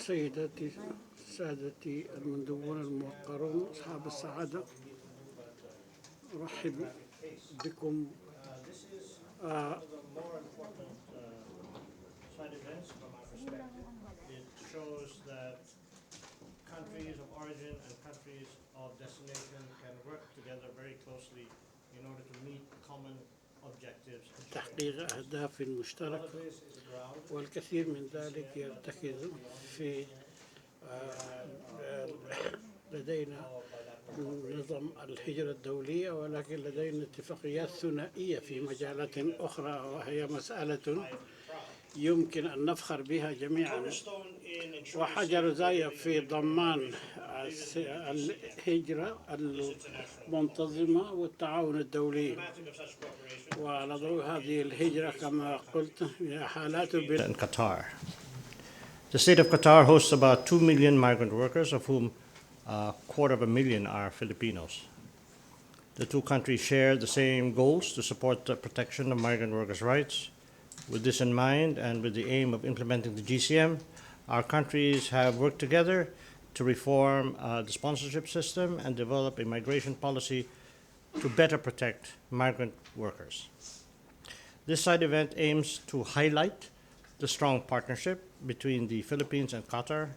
سيداتي سادتي المندوبون الموقرون أصحاب السعادة، أرحب بكم side events from our perspective. It shows that countries of origin and countries of destination can work together very closely in order to meet common objectives. تحقيق أهداف مشتركة، والكثير من ذلك يرتكز في لدينا نظم الهجرة الدولية، ولكن لدينا اتفاقيات ثنائية في مجالات أخرى، وهي مسألة يمكن أن نفخر بها جميعا. وحجر زاوية في ضمان الهجرة المنتظمة والتعاون الدولي، وعلى ضوء هذه الهجرة كما قلت حالات in Qatar. The state of Qatar hosts about 2 million migrant workers, of whom 250,000 are Filipinos. The two countries share the same goals to support the protection of migrant workers' rights. With this in mind, and with the aim of implementing the GCM, our countries have worked together to reform the sponsorship system and develop a migration policy to better protect migrant workers. This side event aims to highlight the strong partnership between the Philippines and Qatar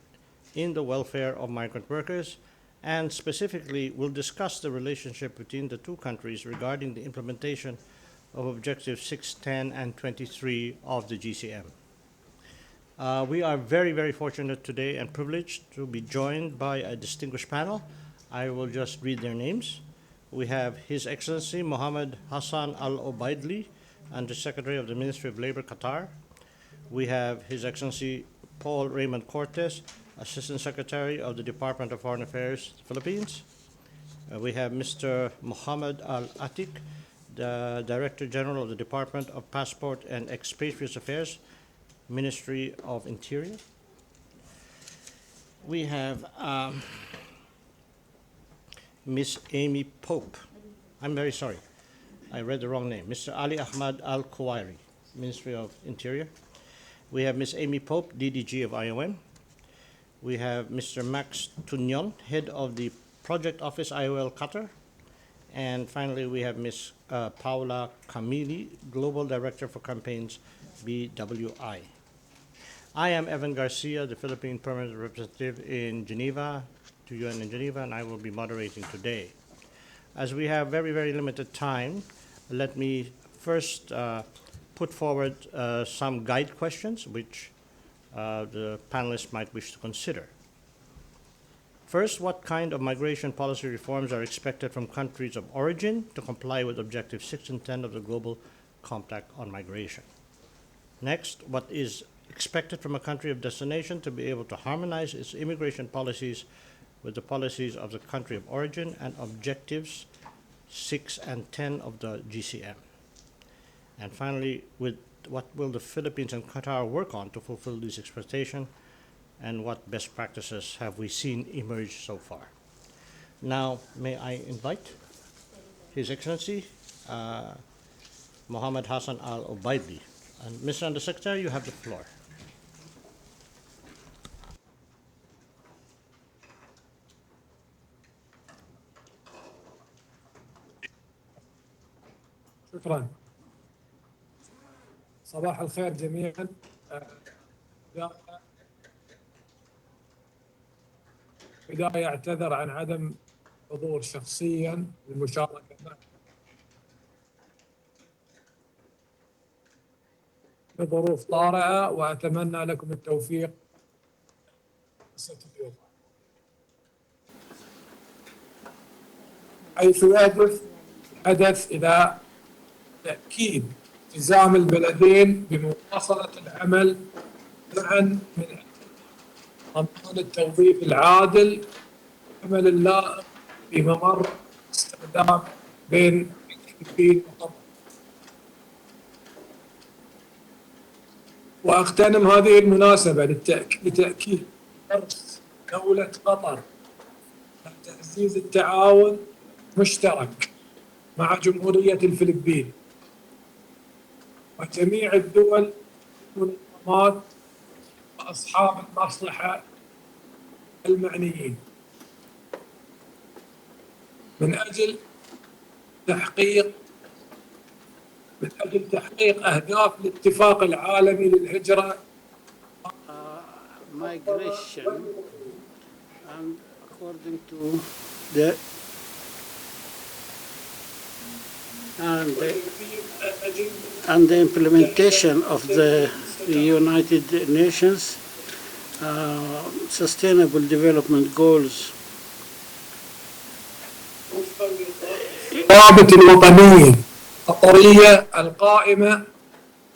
in the welfare of migrant workers, and specifically will discuss the relationship between the two countries regarding the implementation of Objectives 6, 10, and 23 of the GCM. We are very, very fortunate today and privileged to be joined by a distinguished panel. I will just read their names. We have His Excellency Mohammed Hassan Al Obaidli, Undersecretary of the Ministry of Labor, Qatar. We have His Excellency Paul Raymond Cortes, Assistant Secretary of the Department of Foreign Affairs, Philippines. We have Mr. Mohammed Al Atik, the Director General of the Department of Passport and Expatriates Affairs, Ministry of Interior. We have Miss Amy Pope. I'm very sorry, I read the wrong name. Mr. Ali Ahmad Al Kuwairi, Ministry of Interior. We have Miss Amy Pope, DDG of IOM. We have Mr. Max Tunyon, Head of the Project Office, IOL Qatar. And finally, we have Ms. Paula Camili, Global Director for Campaigns, BWI. I am Evan Garcia, the Philippine Permanent Representative in Geneva, to UN in Geneva, and I will be moderating today. As we have very, very limited time, let me first put forward some guide questions which the panelists might wish to consider. First, what kind of migration policy reforms are expected from countries of origin to comply with Objectives 6 and 10 of the Global Compact on Migration? Next, what is expected from a country of destination to be able to harmonize its immigration policies with the policies of the country of origin and Objectives 6 and 10 of the GCM? And finally, what will the Philippines and Qatar work on to fulfill these expectations, and what best practices have we seen emerge so far? Now, may I invite His Excellency Mohammed Hassan Al Obaidli. And Mr. Undersecretary, you have the floor. شكرا. صباح الخير جميعا. بداية أعتذر عن عدم حضور شخصيا للمشاركة بظروف طارئة، وأتمنى لكم التوفيق. حيث يهدف الحدث إلى تأكيد التزام البلدين بمواصلة العمل معا من ضمان التوظيف العادل والعمل اللائق في ممر استخدام بين الفلبين وقطر. وأغتنم هذه المناسبة لتأكيد حرص دولة قطر على تعزيز التعاون المشترك مع جمهورية الفلبين وجميع الدول والمنظمات وأصحاب المصلحة المعنيين من أجل تحقيق أهداف الاتفاق العالمي للهجرة migration, and according to the and the implementation of the United Nations Sustainable Development Goals. الروابط الوطنية القطرية القائمة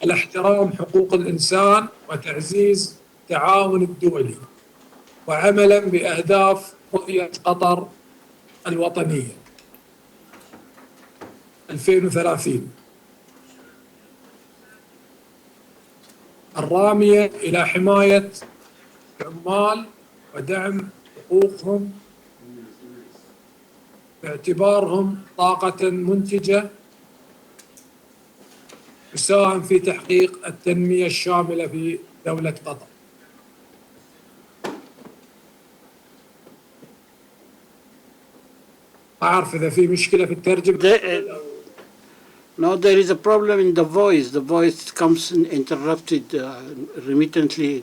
على احترام حقوق الإنسان وتعزيز التعاون الدولي وعملا بأهداف رؤية قطر الوطنية 2030 الرامية إلى حماية العمال ودعم حقوقهم باعتبارهم طاقة منتجة تساهم في تحقيق التنمية الشاملة في دولة قطر. أعرف إذا في مشكلة في الترجمة. No, there is a problem in the voice. The voice comes interrupted remittently.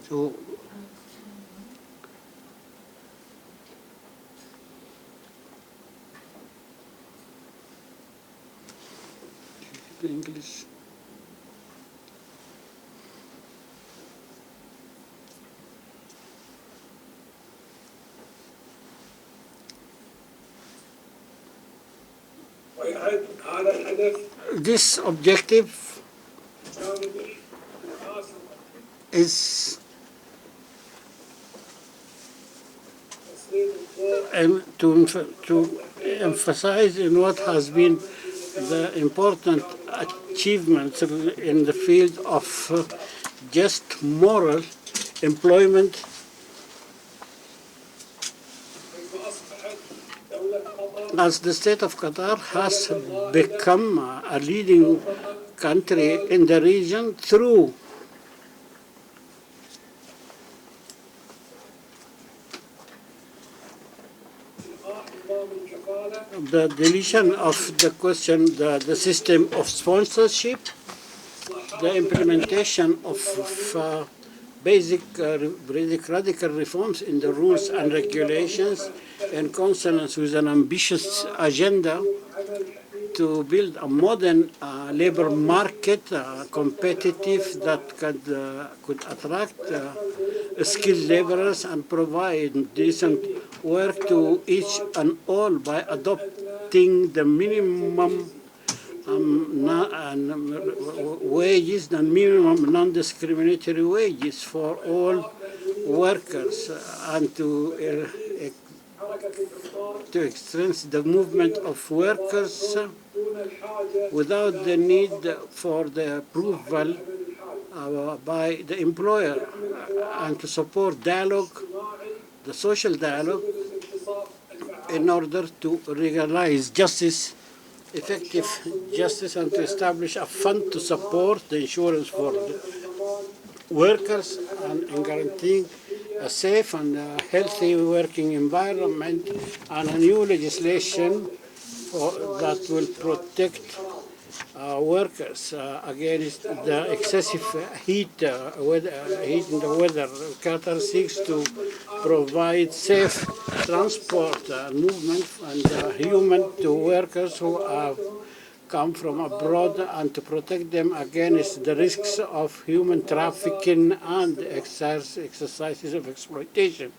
English. This objective is to emphasize in what has been the important achievements in the field of just moral employment as the State of Qatar has become a leading country in the region through the deletion of the question, the system of sponsorship, the implementation of basic radical reforms in the rules and regulations in consonance with an ambitious agenda to build a modern labor market, competitive, that could attract skilled laborers and provide decent work to each and all by adopting the minimum wages, the minimum non-discriminatory wages for all workers, and to extend the movement of workers without the need for the approval by the employer, and to support dialogue, the social dialogue, in order to realize justice, effective justice, and to establish a fund to support the insurance for the workers and guaranteeing a safe and healthy working environment, and a new legislation that will protect workers against the excessive heat in the weather. Qatar seeks to provide safe transport movement and human to workers who have come from abroad, and to protect them against the risks of human trafficking and exercises of exploitation.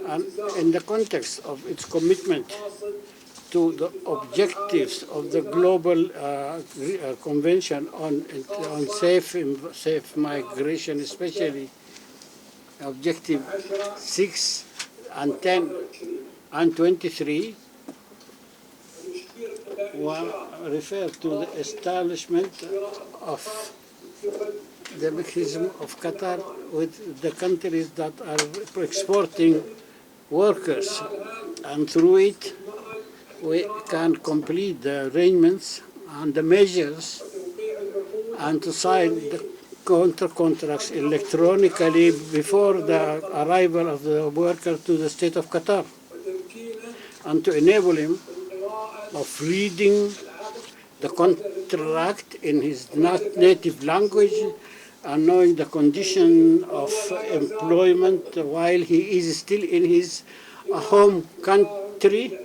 And in the context of its commitment to the objectives of the Global Convention on safe migration, especially Objective 6 and 10 and 23, refer to the establishment of the mechanism of Qatar with the countries that are exporting workers, and through it we can complete the arrangements and the measures, and to sign the contracts electronically before the arrival of the worker to the State of Qatar, and to enable him of reading the contract in his native language and knowing the condition of employment while he is still in his home country,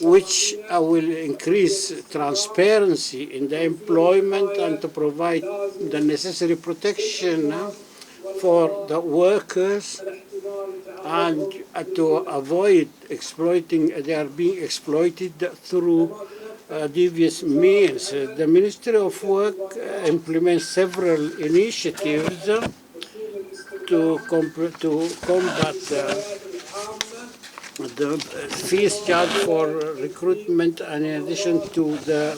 which will increase transparency in the employment and to provide the necessary protection for the workers, and to avoid they are being exploited through devious means. The Ministry of Work implements several initiatives to combat the fees charged for recruitment, and in addition to the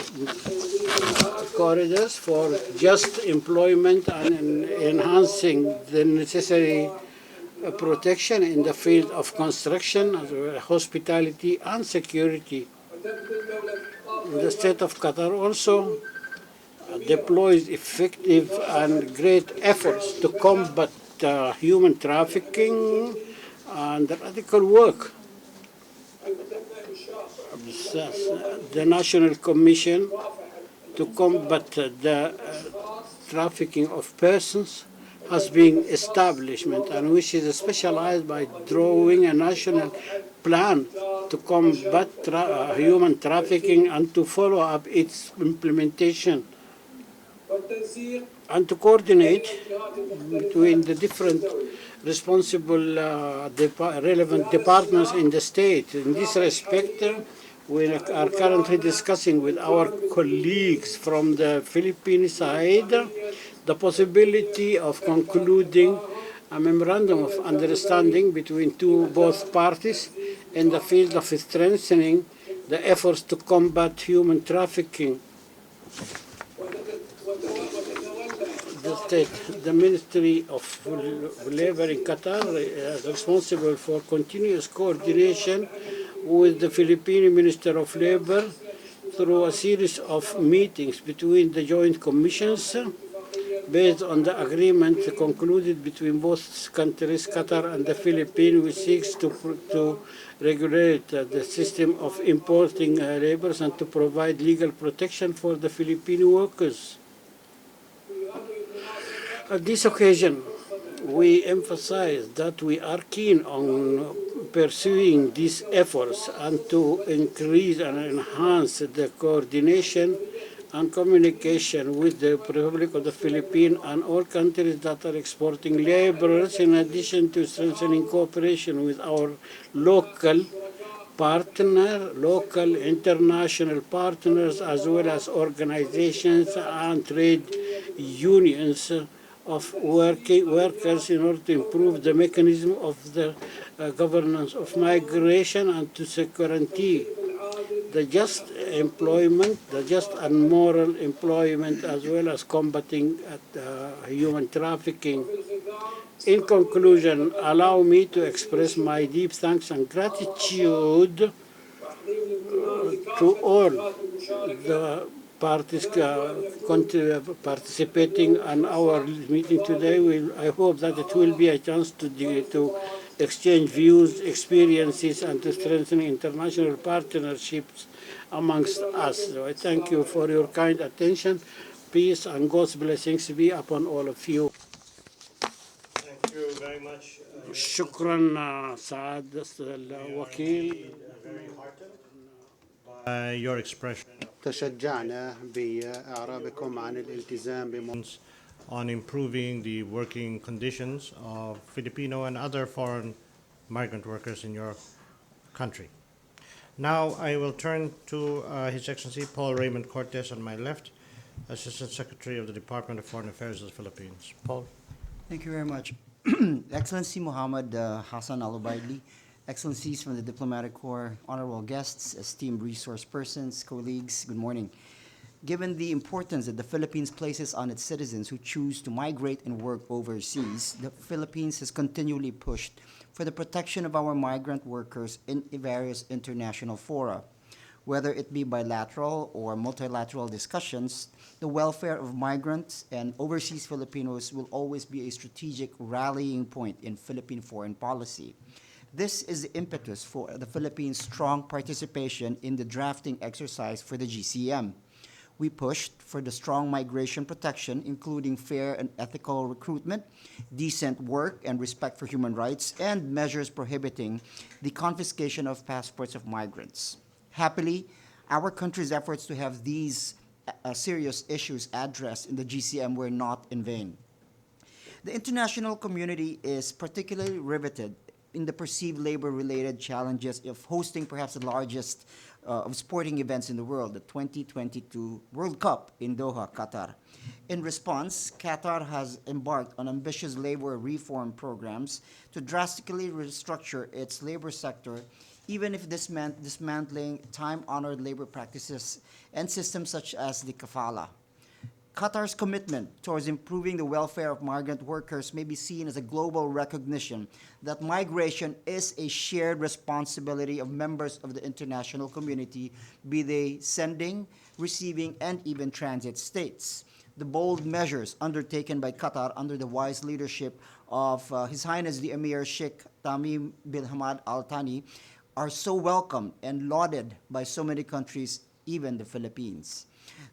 corridors for just employment and enhancing the necessary protection in the field of construction, hospitality, and security. The State of Qatar also deploys effective and great efforts to combat human trafficking and radical work. The National Commission to combat the trafficking of persons has been established, and which is specialized by drawing a national plan to combat human trafficking and to follow up its implementation, and to coordinate between the different responsible relevant departments in the state. In this respect, we are currently discussing with our colleagues from the Philippine side the possibility of concluding a memorandum of understanding between both parties in the field of strengthening the efforts to combat human trafficking. The Ministry of Labor in Qatar is responsible for continuous coordination with the Philippine Minister of Labor through a series of meetings between the joint commissions based on the agreement concluded between both countries, Qatar and the Philippines, which seeks to regulate the system of importing laborers and to provide legal protection for the Filipino workers. At this occasion, we emphasize that we are keen on pursuing these efforts and to increase and enhance the coordination and communication with the Republic of the Philippines and all countries that are exporting laborers, in addition to strengthening cooperation with our local international partners, as well as organizations and trade unions of workers in order to improve the mechanism of the governance of migration and to guarantee the just employment, the just and moral employment, as well as combating human trafficking. In conclusion, allow me to express my deep thanks and gratitude to all the parties participating in our meeting today. I hope that it will be a chance to exchange views, experiences, and to strengthen international partnerships amongst us. So I thank you for your kind attention. Peace and God's blessings be upon all of you. Thank you very much. شكرا سعادة الوكيل. Very heartened by your expression تشجعنا بإعرابكم عن الالتزام on improving the working conditions of Filipino and other foreign migrant workers in your country. Now I will turn to His Excellency Paul Raymond Cortes on my left, Assistant Secretary of the Department of Foreign Affairs of the Philippines. Paul. Thank you very much. Excellency Muhammad Hassan Al-Ubaidli, Excellencies from the Diplomatic Corps, honorable guests, esteemed resource persons, colleagues, good morning. Given the importance that the Philippines places on its citizens who choose to migrate and work overseas, the Philippines has continually pushed for the protection of our migrant workers in various international fora. Whether it be bilateral or multilateral discussions, the welfare of migrants and overseas Filipinos will always be a strategic rallying point in Philippine foreign policy. This is the impetus for the Philippines' strong participation in the drafting exercise for the GCM. We pushed for the strong migration protection, including fair and ethical recruitment, decent work and respect for human rights, and measures prohibiting the confiscation of passports of migrants. Happily, our country's efforts to have these serious issues addressed in the GCM were not in vain. The international community is particularly riveted in the perceived labor-related challenges of hosting perhaps the largest of sporting events in the world, the 2022 World Cup in Doha, Qatar. In response, Qatar has embarked on ambitious labor reform programs to drastically restructure its labor sector, even if this meant dismantling time-honored labor practices and systems such as the kafala. Qatar's commitment towards improving the welfare of migrant workers may be seen as a global recognition that migration is a shared responsibility of members of the international community, be they sending, receiving, and even transit states. The bold measures undertaken by Qatar under the wise leadership of His Highness the Emir Sheikh Tamim bin Hamad Al Thani are so welcomed and lauded by so many countries, even the Philippines.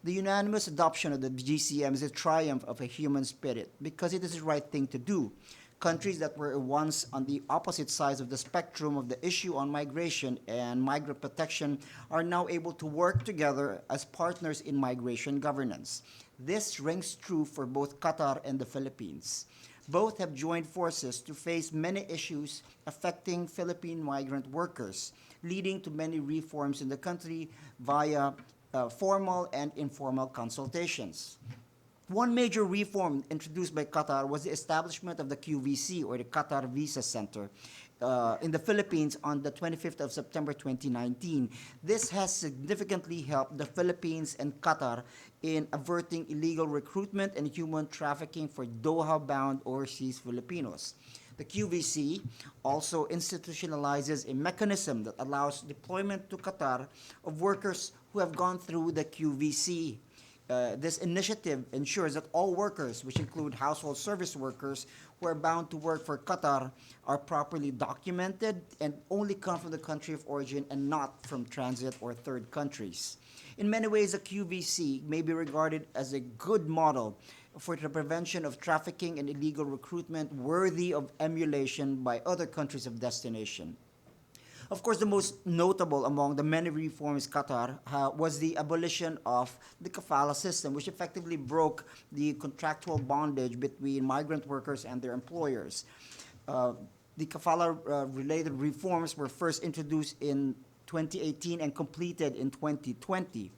The unanimous adoption of the GCM is a triumph of a human spirit because it is the right thing to do. Countries that were once on the opposite sides of the spectrum of the issue on migration and migrant protection are now able to work together as partners in migration governance. This rings true for both Qatar and the Philippines. Both have joined forces to face many issues affecting Philippine migrant workers, leading to many reforms in the country via formal and informal consultations. One major reform introduced by Qatar was the establishment of the QVC, or the Qatar Visa Center, in the Philippines on the 25th of September 2019. This has significantly helped the Philippines and Qatar in averting illegal recruitment and human trafficking for Doha-bound overseas Filipinos. The QVC also institutionalizes a mechanism that allows deployment to Qatar of workers who have gone through the QVC. This initiative ensures that all workers, which include household service workers who are bound to work for Qatar, are properly documented and only come from the country of origin and not from transit or third countries. In many ways, the QVC may be regarded as a good model for the prevention of trafficking and illegal recruitment worthy of emulation by other countries of destination. Of course, the most notable among the many reforms Qatar was the abolition of the kafala system, which effectively broke the contractual bondage between migrant workers and their employers. The kafala-related reforms were first introduced in 2018 and completed in 2020.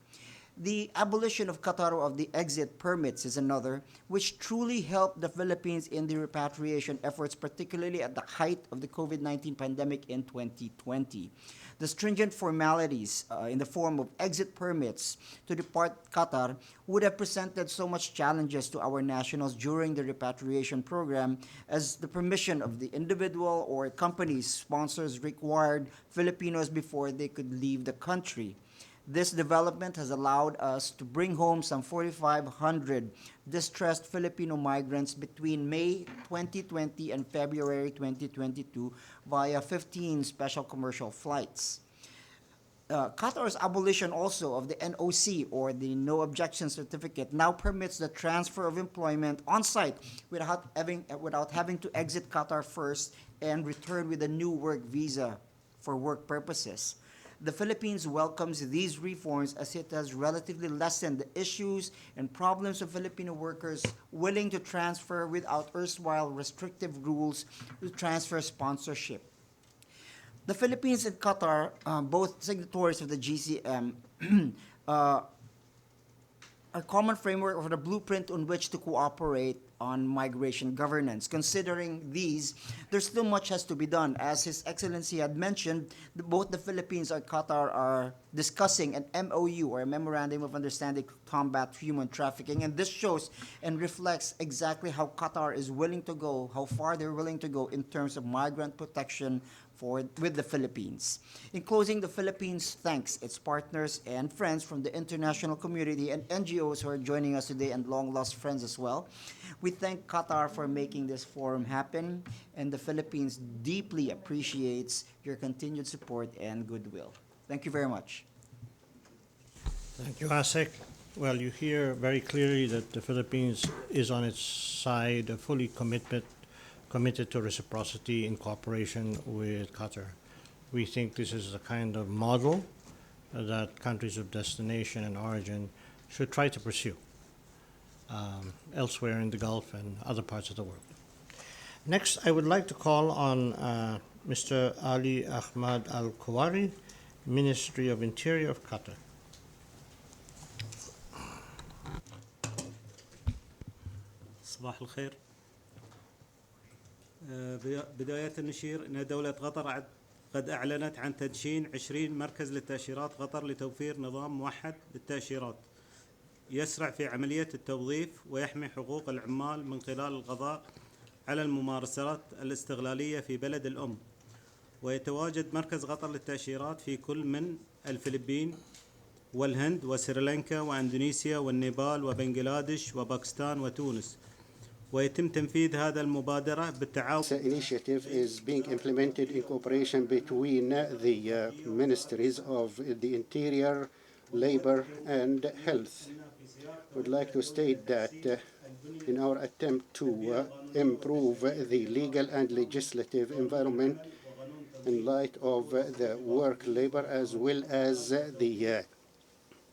The abolition of Qatar of the exit permits is another, which truly helped the Philippines in the repatriation efforts, particularly at the height of the COVID-19 pandemic in 2020. The stringent formalities in the form of exit permits to depart Qatar would have presented so much challenges to our nationals during the repatriation program, as the permission of the individual or company's sponsors required Filipinos before they could leave the country. This development has allowed us to bring home some 4,500 distressed Filipino migrants between May 2020 and February 2022 via 15 special commercial flights. Qatar's abolition also of the NOC, or the No Objection Certificate, now permits the transfer of employment on site without having to exit Qatar first and return with a new work visa for work purposes. The Philippines welcomes these reforms as it has relatively lessened the issues and problems of Filipino workers willing to transfer without erstwhile restrictive rules to transfer sponsorship. The Philippines and Qatar, both signatories of the GCM, a common framework of the blueprint on which to cooperate on migration governance. Considering these, there's still much has to be done. As His Excellency had mentioned, both the Philippines and Qatar are discussing an MOU, or a Memorandum of Understanding to combat human trafficking, and this shows and reflects exactly how Qatar is willing to go, how far they're willing to go in terms of migrant protection with the Philippines. In closing, the Philippines thanks its partners and friends from the international community and NGOs who are joining us today, and long-lost friends as well. We thank Qatar for making this forum happen, and the Philippines deeply appreciates your continued support and goodwill. Thank you very much. Thank you, Asek. Well, you hear very clearly that the Philippines is on its side, fully committed to reciprocity in cooperation with Qatar. We think this is the kind of model that countries of destination and origin should try to pursue elsewhere in the Gulf and other parts of the world. Next, I would like to call on Mr. Ali Ahmad Al-Kuwari, Ministry of Interior of Qatar. صباح الخير. بداية نشير أن دولة قطر قد أعلنت عن تدشين 20 مركز للتأشيرات قطر لتوفير نظام موحد للتأشيرات يسرع في عملية التوظيف ويحمي حقوق العمال من خلال القضاء على الممارسات الاستغلالية في بلد الأم. ويتواجد مركز قطر للتأشيرات في كل من الفلبين والهند وسريلانكا وأندونيسيا والنيبال وبنغلاديش وباكستان وتونس. ويتم تنفيذ هذا المبادرة بالتعاون. This initiative is being implemented in cooperation between the ministries of the Interior, Labor and Health. Would like to state that in our attempt to improve the legal and legislative environment in light of the work labor as well as the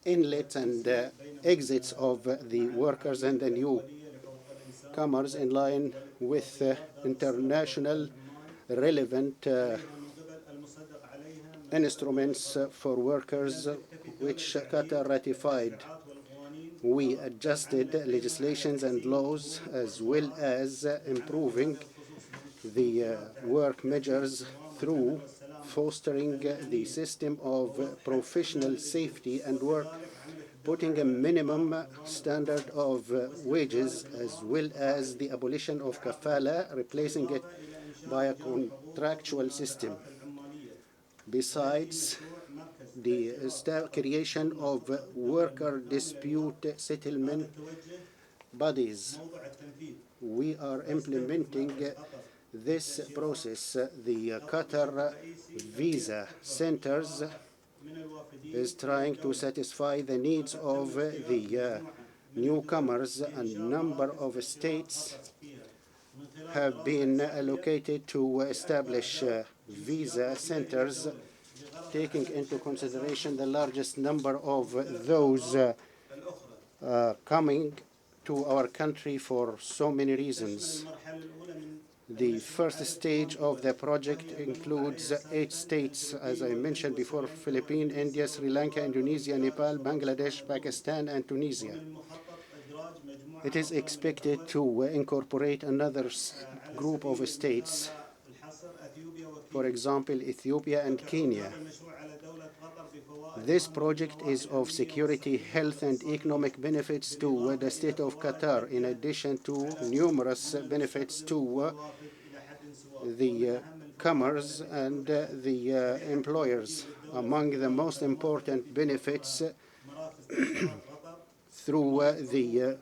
inlets and exits of the workers and the newcomers in line with international relevant instruments for workers which Qatar ratified. We adjusted legislations and laws as well as improving the work measures through fostering the system of professional safety and work, putting a minimum standard of wages as well as the abolition of kafala, replacing it by a contractual system. Besides, the creation of worker dispute settlement bodies. We are implementing this process. The Qatar visa centers is trying to satisfy the needs of the newcomers. A number of states have been allocated to establish visa centers, taking into consideration the largest number of those coming to our country for so many reasons. The first stage of the project includes 8 states, as I mentioned before: Philippines, India, Sri Lanka, Indonesia, Nepal, Bangladesh, Pakistan, and Tunisia. It is expected to incorporate another group of states, for example, Ethiopia and Kenya. This project is of security, health, and economic benefits to the State of Qatar, in addition to numerous benefits to the comers and the employers. Among the most important benefits through the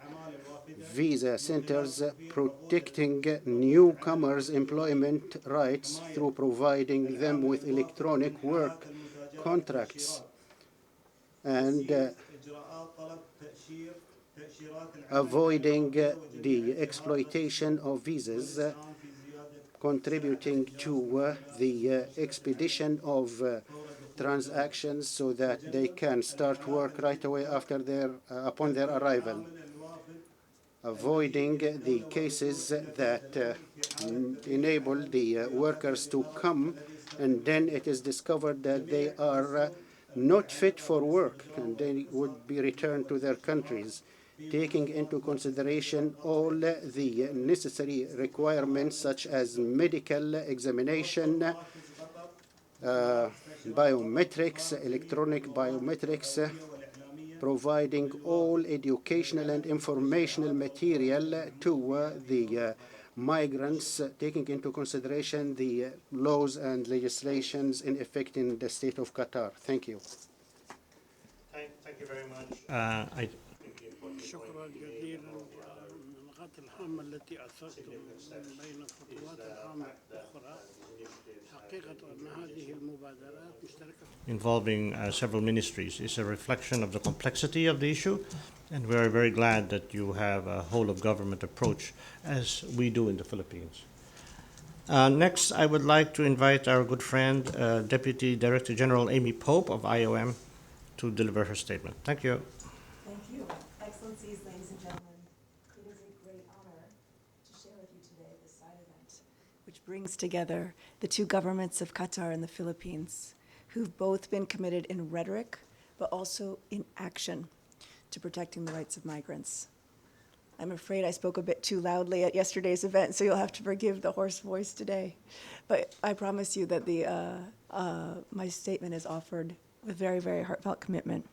visa centers, protecting newcomers' employment rights through providing them with electronic work contracts and avoiding the exploitation of visas, contributing to the expedition of transactions so that they can start work right away after upon their arrival, avoiding the cases that enable the workers to come and then it is discovered that they are not fit for work and they would be returned to their countries, taking into consideration all the necessary requirements such as medical examination, biometrics, electronic biometrics, providing all educational and informational material to the migrants, taking into consideration the laws and legislations in effect in the State of Qatar? Thank you. Thank you very much. I شكرا جزيلا على النقاط الهامة التي أثرتم بين خطوات هامة أخرى. حقيقة أن هذه المبادرات مشتركة involving several ministries is a reflection of the complexity of the issue, and we are very glad that you have a whole-of-government approach, as we do in the Philippines. Next, I would like to invite our good friend, Deputy Director General Amy Pope of IOM, to deliver her statement. Thank you. Thank you. Excellencies, ladies and gentlemen, it is a great honor to share with you today this side event, which brings together the two governments of Qatar and the Philippines, who've both been committed in rhetoric, but also in action to protecting the rights of migrants. I'm afraid I spoke a bit too loudly at yesterday's event, so you'll have to forgive the hoarse voice today. But I promise you that my statement is offered with very, very heartfelt commitment.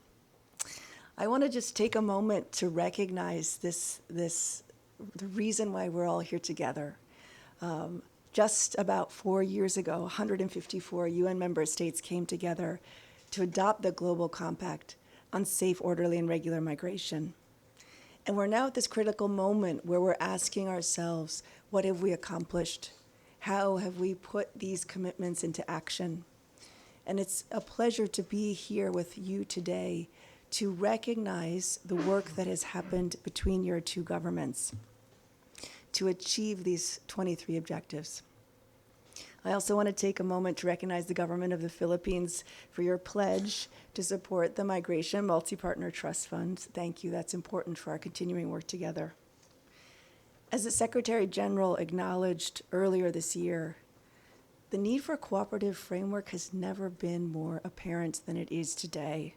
I want to just take a moment to recognize the reason why we're all here together. Just about 4 years ago, 154 UN member states came together to adopt the Global Compact on safe, orderly, and regular migration. And we're now at this critical moment where we're asking ourselves, what have we accomplished? How have we put these commitments into action? And it's a pleasure to be here with you today to recognize the work that has happened between your two governments to achieve these 23 objectives. I also want to take a moment to recognize the government of the Philippines for your pledge to support the Migration Multi-Partner Trust Fund. Thank you. That's important for our continuing work together. As the Secretary General acknowledged earlier this year, the need for a cooperative framework has never been more apparent than it is today.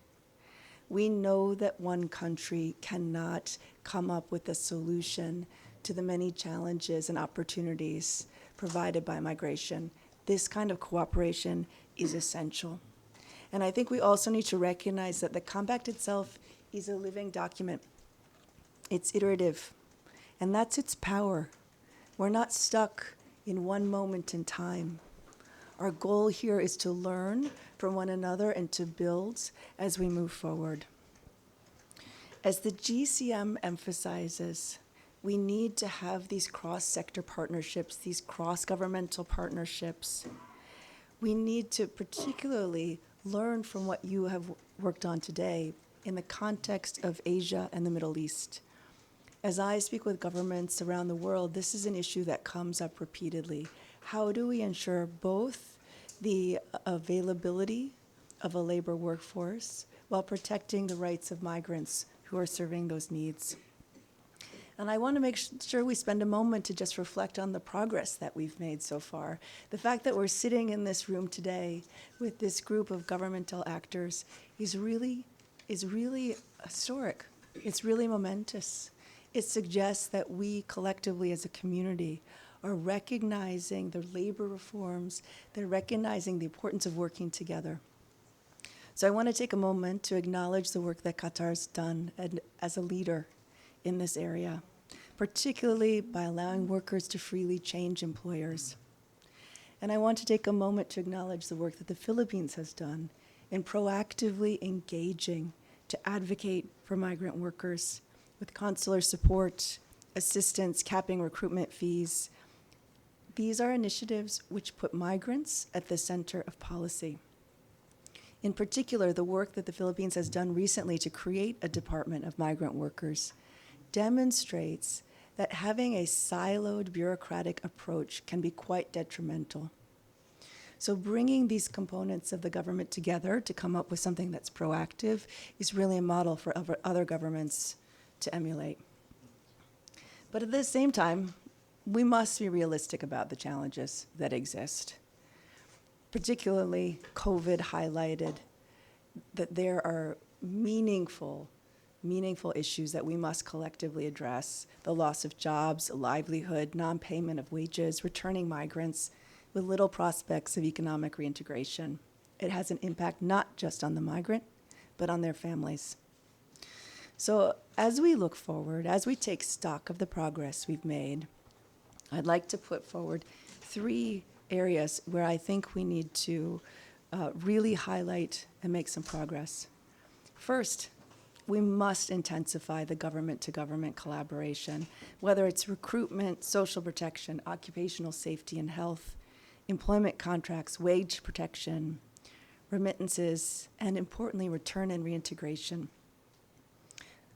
We know that one country cannot come up with a solution to the many challenges and opportunities provided by migration. This kind of cooperation is essential. And I think we also need to recognize that the compact itself is a living document. It's iterative, and that's its power. We're not stuck in one moment in time. Our goal here is to learn from one another and to build as we move forward. As the GCM emphasizes, we need to have these cross-sector partnerships, these cross-governmental partnerships. We need to particularly learn from what you have worked on today in the context of Asia and the Middle East. As I speak with governments around the world, this is an issue that comes up repeatedly. How do we ensure both the availability of a labor workforce while protecting the rights of migrants who are serving those needs? And I want to make sure we spend a moment to just reflect on the progress that we've made so far. The fact that we're sitting in this room today with this group of governmental actors is really historic. It's really momentous. It suggests that we collectively as a community are recognizing the labor reforms, they're recognizing the importance of working together. So I want to take a moment to acknowledge the work that Qatar's done as a leader in this area, particularly by allowing workers to freely change employers. And I want to take a moment to acknowledge the work that the Philippines has done in proactively engaging to advocate for migrant workers with consular support, assistance, capping recruitment fees. These are initiatives which put migrants at the center of policy. In particular, the work that the Philippines has done recently to create a Department of Migrant Workers demonstrates that having a siloed bureaucratic approach can be quite detrimental. So bringing these components of the government together to come up with something that's proactive is really a model for other governments to emulate. But at the same time, we must be realistic about the challenges that exist. Particularly, COVID highlighted that there are meaningful issues that we must collectively address: the loss of jobs, livelihood, non-payment of wages, returning migrants with little prospects of economic reintegration. It has an impact not just on the migrant, but on their families. So as we look forward, as we take stock of the progress we've made, I'd like to put forward 3 areas where I think we need to really highlight and make some progress. First, we must intensify the government-to-government collaboration, whether it's recruitment, social protection, occupational safety and health, employment contracts, wage protection, remittances, and importantly, return and reintegration.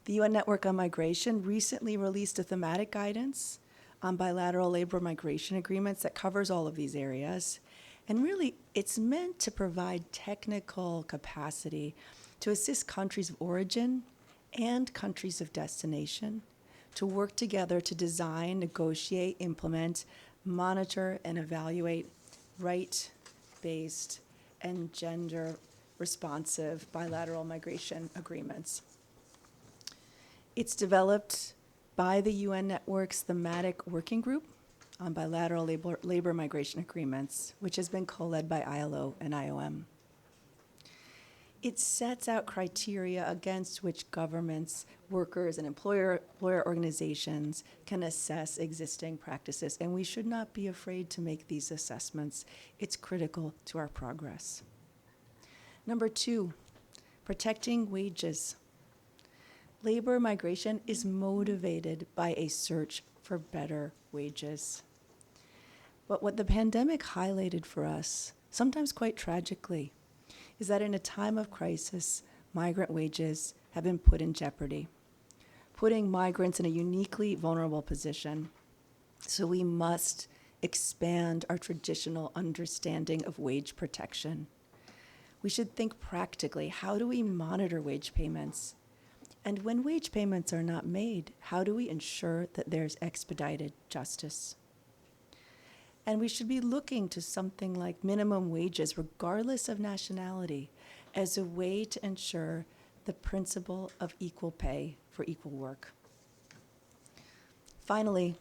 The UN Network on Migration recently released a thematic guidance on bilateral labor migration agreements that covers all of these areas. And really, it's meant to provide technical capacity to assist countries of origin and countries of destination to work together to design, negotiate, implement, monitor, and evaluate right-based and gender-responsive bilateral migration agreements. It's developed by the UN Network's thematic working group on bilateral labor migration agreements, which has been co-led by ILO and IOM. It sets out criteria against which governments, workers, and employer organizations can assess existing practices, and we should not be afraid to make these assessments. It's critical to our progress. Number 2, protecting wages. Labor migration is motivated by a search for better wages. But what the pandemic highlighted for us, sometimes quite tragically, is that in a time of crisis, migrant wages have been put in jeopardy, putting migrants in a uniquely vulnerable position. So we must expand our traditional understanding of wage protection. We should think practically, how do we monitor wage payments? And when wage payments are not made, how do we ensure that there's expedited justice? And we should be looking to something like minimum wages, regardless of nationality, as a way to ensure the principle of equal pay for equal work. Finally,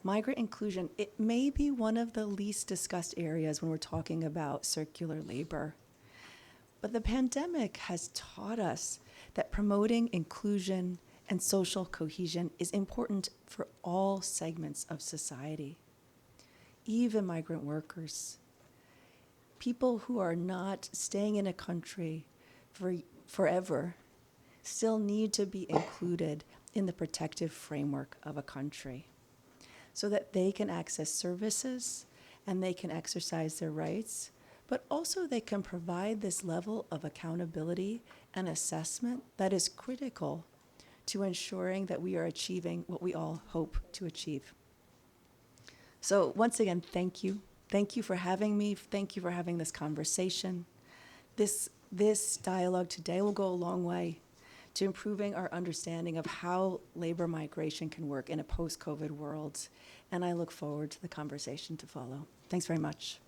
migrant inclusion. It may be one of the least discussed areas when we're talking about circular labor. But the pandemic has taught us that promoting inclusion and social cohesion is important for all segments of society, even migrant workers. People who are not staying in a country forever still need to be included in the protective framework of a country so that they can access services and they can exercise their rights, but also they can provide this level of accountability and assessment that is critical to ensuring that we are achieving what we all hope to achieve. So once again, thank you. Thank you for having me. Thank you for having this conversation. This dialogue today will go a long way to improving our understanding of how labor migration can work in a post-COVID world. And I look forward to the conversation to follow. Thanks very much.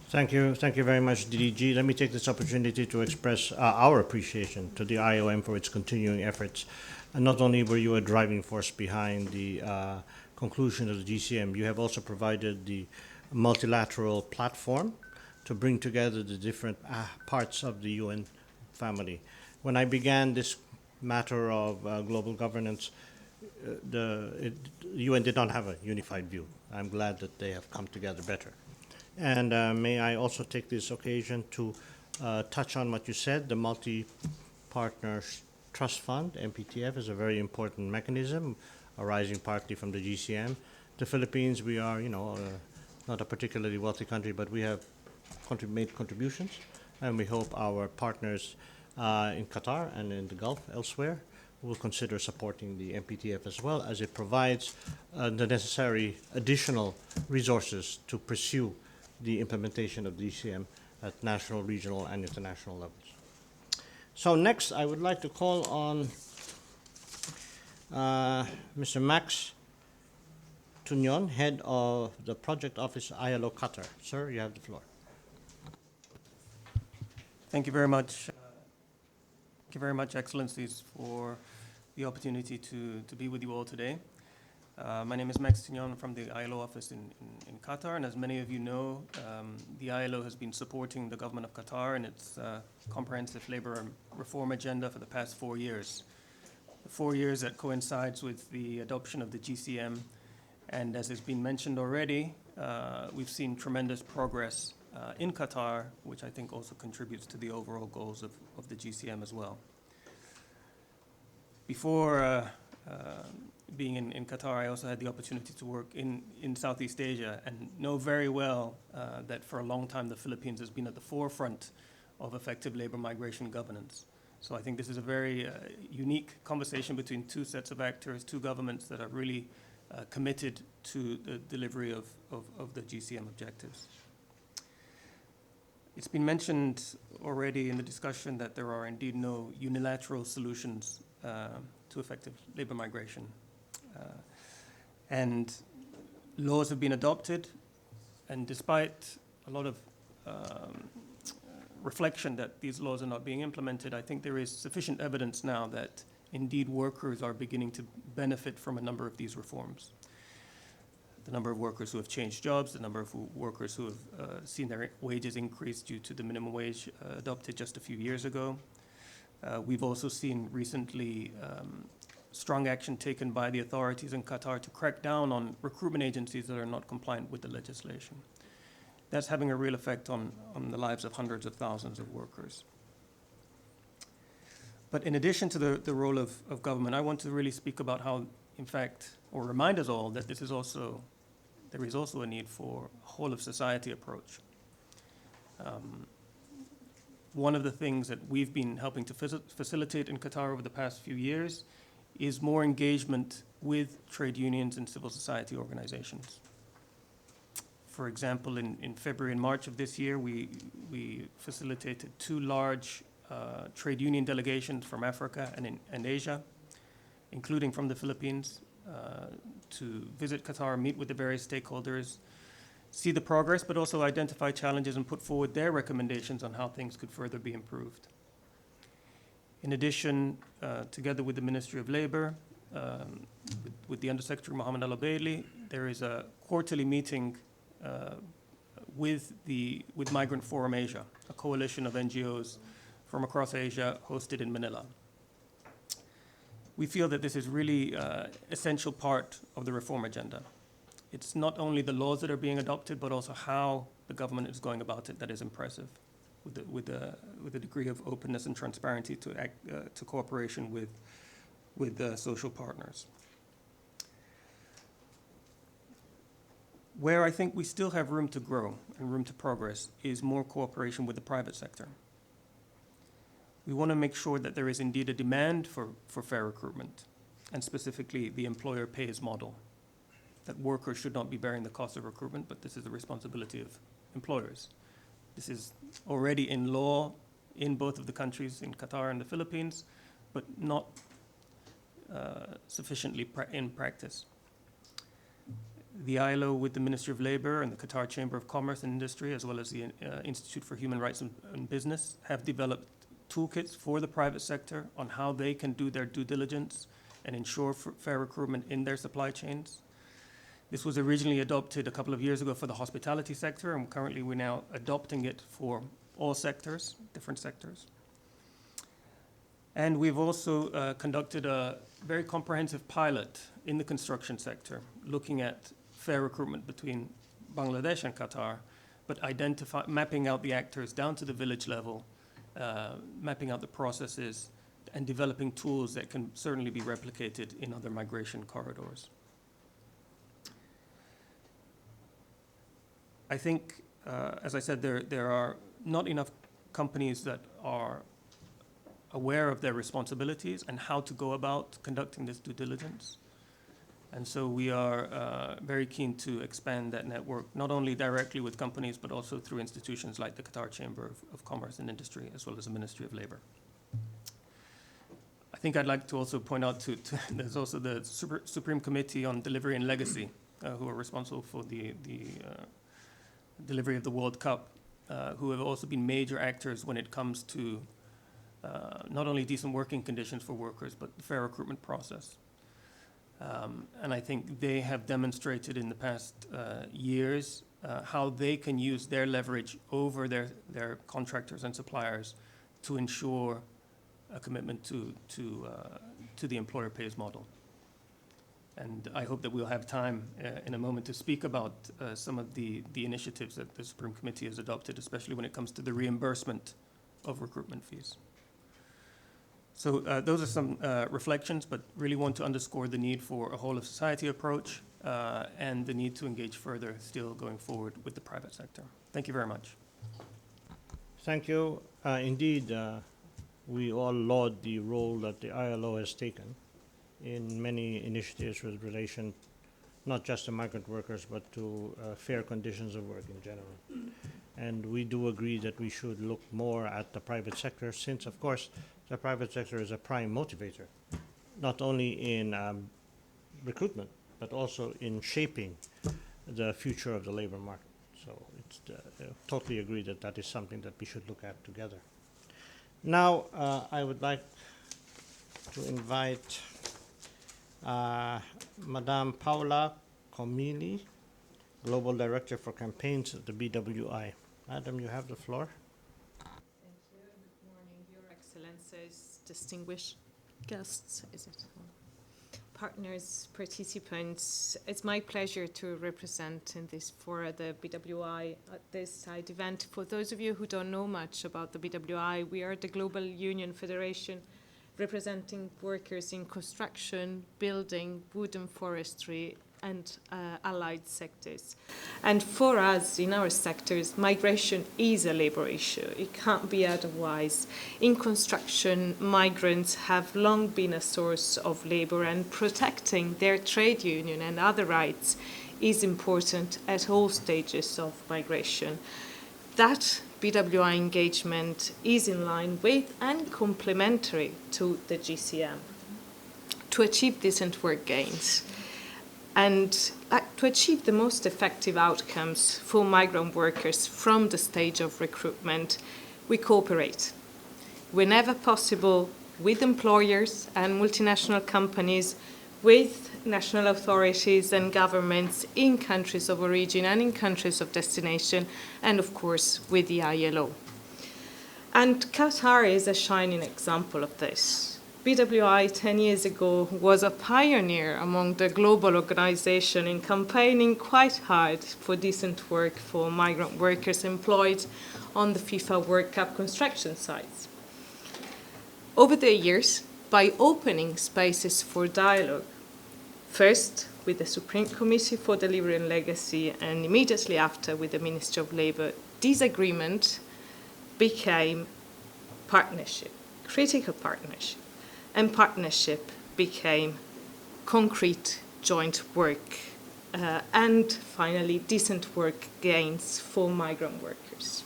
Thank you very much, DDG. Let me take this opportunity to express our appreciation to the IOM for its continuing efforts. And not only were you a driving force behind the conclusion of the GCM, you have also provided the multilateral platform to bring together the different parts of the UN family. When I began this matter of global governance, the UN did not have a unified view. I'm glad that they have come together better. And may I also take this occasion to touch on what you said. The Multi-Partner Trust Fund, MPTF, is a very important mechanism arising partly from the GCM. The Philippines, we are, not a particularly wealthy country, but we have made contributions, and we hope our partners in Qatar and in the Gulf elsewhere will consider supporting the MPTF as well, as it provides the necessary additional resources to pursue the implementation of DCM at national, regional, and international levels. So next, I would like to call on Mr. Max Tunyon, head of the project office, ILO Qatar. Sir, you have the floor. Thank you very much. Thank you very much, Excellencies, for the opportunity to be with you all today. My name is Max Tunyon from the ILO office in Qatar, and as many of you know, the ILO has been supporting the government of Qatar in its comprehensive labor reform agenda for the past 4 years. 4 years that coincides with the adoption of the GCM And as has been mentioned already, we've seen tremendous progress in Qatar, which I think also contributes to the overall goals of the GCM as well. Before being in Qatar, I also had the opportunity to work in Southeast Asia and know very well that for a long time the Philippines has been at the forefront of effective labor migration governance. So I think this is a very unique conversation between two sets of actors, two governments that are really committed to the delivery of the GCM objectives. It's been mentioned already in the discussion that there are indeed no unilateral solutions to effective labor migration. And laws have been adopted, and despite a lot of reflection that these laws are not being implemented, I think there is sufficient evidence now that indeed workers are beginning to benefit from a number of these reforms. The number of workers who have changed jobs, the number of workers who have seen their wages increase due to the minimum wage adopted just a few years ago. We've also seen recently strong action taken by the authorities in Qatar to crack down on recruitment agencies that are not compliant with the legislation. That's having a real effect on the lives of hundreds of thousands of workers. But in addition to the role of government, I want to really speak about how, in fact, or remind us all that there is also a need for a whole of society approach. One of the things that we've been helping to facilitate in Qatar over the past few years is more engagement with trade unions and civil society organizations. For example, in February and March of this year, we facilitated two large trade union delegations from Africa and Asia, including from the Philippines, to visit Qatar, meet with the various stakeholders, see the progress, but also identify challenges and put forward their recommendations on how things could further be improved. In addition, together with the Ministry of Labor, with the Undersecretary Mohammed Al-Ubaidli, there is a quarterly meeting with Migrant Forum Asia, a coalition of NGOs from across Asia hosted in Manila. We feel that this is really an essential part of the reform agenda. It's not only the laws that are being adopted, but also how the government is going about it that is impressive, with a degree of openness and transparency to cooperation with social partners. Where I think we still have room to grow and room to progress is more cooperation with the private sector. We want to make sure that there is indeed a demand for fair recruitment, and specifically the employer pays model, that workers should not be bearing the cost of recruitment, but this is the responsibility of employers. This is already in law in both of the countries, in Qatar and the Philippines, but not sufficiently in practice. The ILO, with the Ministry of Labor and the Qatar Chamber of Commerce and Industry, as well as the Institute for Human Rights and Business, have developed toolkits for the private sector on how they can do their due diligence and ensure fair recruitment in their supply chains. This was originally adopted a couple of years ago for the hospitality sector, and currently we're now adopting it for all sectors, different sectors. And we've also conducted a very comprehensive pilot in the construction sector, looking at fair recruitment between Bangladesh and Qatar, but mapping out the actors down to the village level, mapping out the processes, and developing tools that can certainly be replicated in other migration corridors. I think, as I said, there are not enough companies that are aware of their responsibilities and how to go about conducting this due diligence. And so we are very keen to expand that network, not only directly with companies, but also through institutions like the Qatar Chamber of Commerce and Industry, as well as the Ministry of Labor. I think I'd like to also point out there's also the Supreme Committee on Delivery and Legacy, who are responsible for the delivery of the World Cup, who have also been major actors when it comes to not only decent working conditions for workers, but the fair recruitment process. And I think they have demonstrated in the past years how they can use their leverage over their contractors and suppliers to ensure a commitment to the employer pays model. And I hope that we'll have time in a moment to speak about some of the initiatives that the Supreme Committee has adopted, especially when it comes to the reimbursement of recruitment fees. So those are some reflections, but really want to underscore the need for a whole of society approach and the need to engage further still going forward with the private sector. Thank you very much. Thank you. Indeed, we all laud the role that the ILO has taken in many initiatives with relation not just to migrant workers, but to fair conditions of work in general. And we do agree that we should look more at the private sector, since, of course, the private sector is a prime motivator, not only in recruitment, but also in shaping the future of the labor market. So it's totally agree that that is something that we should look at together. Now, I would like to invite Madame Paula Comili, Global Director for Campaigns at the BWI. Madam, you have the floor. Thank you. Good morning, Your Excellencies, distinguished guests, partners, participants. It's my pleasure to represent in this for the BWI at this side event. For those of you who don't know much about the BWI, we are the Global Union Federation representing workers in construction, building, wood and forestry, and allied sectors. And for us, in our sectors, migration is a labor issue. It can't be otherwise. In construction, migrants have long been a source of labor, and protecting their trade union and other rights is important at all stages of migration. That BWI engagement is in line with and complementary to the GCM to achieve decent work gains and to achieve the most effective outcomes for migrant workers from the stage of recruitment. We cooperate whenever possible with employers and multinational companies, with national authorities and governments in countries of origin and in countries of destination, and of course with the ILO. And Qatar is a shining example of this. BWI 10 years ago was a pioneer among the global organization in campaigning quite hard for decent work for migrant workers employed on the FIFA World Cup construction sites. Over the years, by opening spaces for dialogue, first with the Supreme Committee for Delivery and Legacy, and immediately after with the Ministry of Labour, this agreement became partnership, critical partnership, and partnership became concrete joint work, and finally decent work gains for migrant workers.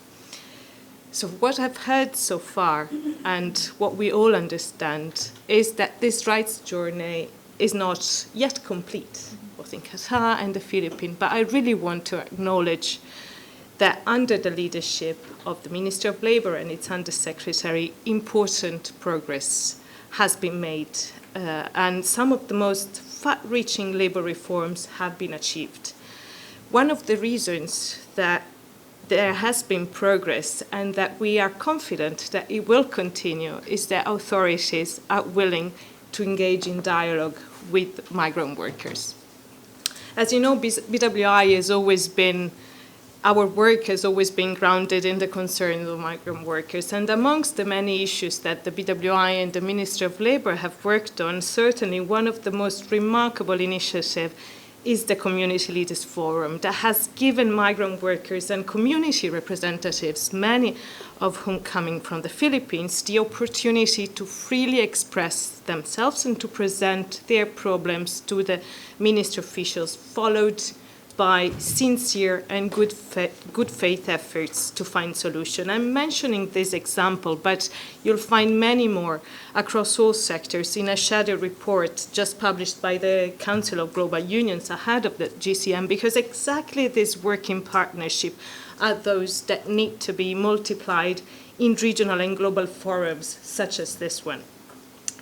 So what I've heard so far, and what we all understand, is that this rights journey is not yet complete, both in Qatar and the Philippines, but I really want to acknowledge that under the leadership of the Ministry of Labour and its Undersecretary, important progress has been made, and some of the most far-reaching labour reforms have been achieved. One of the reasons that there has been progress and that we are confident that it will continue is that authorities are willing to engage in dialogue with migrant workers. As you know, BWI has always been, our work has always been grounded in the concerns of migrant workers. And amongst the many issues that the BWI and the Ministry of Labour have worked on, certainly one of the most remarkable initiatives is the Community Leaders Forum that has given migrant workers and community representatives, many of whom coming from the Philippines, the opportunity to freely express themselves and to present their problems to the ministry officials, followed by sincere and good faith efforts to find solutions. I'm mentioning this example, but you'll find many more across all sectors in a shadow report just published by the Council of Global Unions ahead of the GCM, because exactly this working partnership are those that need to be multiplied in regional and global forums such as this one.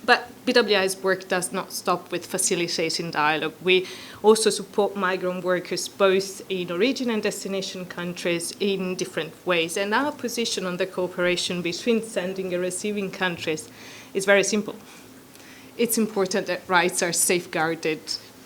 But BWI's work does not stop with facilitating dialogue. We also support migrant workers both in origin and destination countries in different ways. And our position on the cooperation between sending and receiving countries is very simple. It's important that rights are safeguarded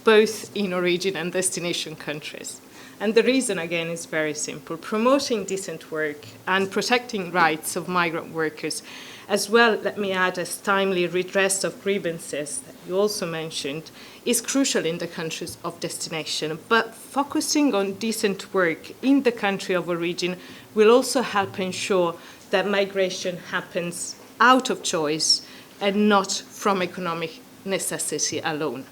both in origin and destination countries. And the reason, again, is very simple. Promoting decent work and protecting rights of migrant workers, as well, let me add, as timely redress of grievances that you also mentioned, is crucial in the countries of destination. But focusing on decent work in the country of origin will also help ensure that migration happens out of choice and not from economic necessity alone.